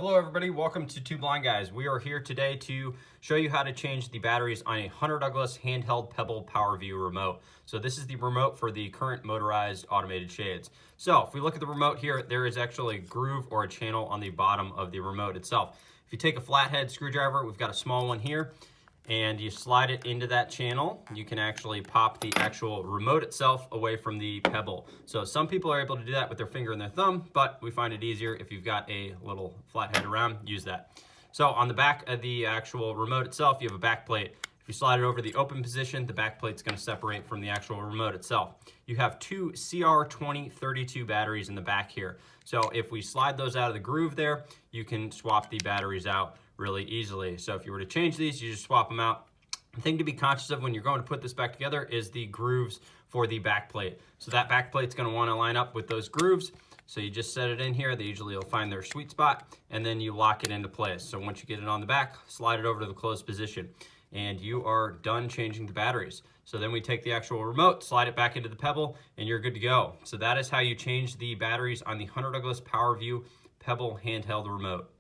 Hello everybody, welcome to Two Blind Guys. We are here today to show you how to change the batteries on a Hunter Douglas handheld Pebble PowerView remote. So this is the remote for the current motorized automated shades. So if we look at the remote here, there is actually a groove or a channel on the bottom of the remote itself. If you take a flathead screwdriver, we've got a small one here, and you slide it into that channel, you can actually pop the actual remote itself away from the Pebble. So some people are able to do that with their finger and their thumb, but we find it easier if you've got a little flathead around, use that. So on the back of the actual remote itself, you have a back plate. If you slide it over the open position, the back plate's going to separate from the actual remote itself. You have two CR2032 batteries in the back here. So if we slide those out of the groove there, you can swap the batteries out really easily. So if you were to change these, you just swap them out. The thing to be conscious of when you're going to put this back together is the grooves for the back plate. So that back plate's going to want to line up with those grooves. So you just set it in here. They usually will find their sweet spot, and then you lock it into place. So once you get it on the back, slide it over to the closed position, and you are done changing the batteries. So then we take the actual remote, slide it back into the Pebble, and you're good to go. So that is how you change the batteries on the Hunter Douglas PowerView Pebble handheld remote.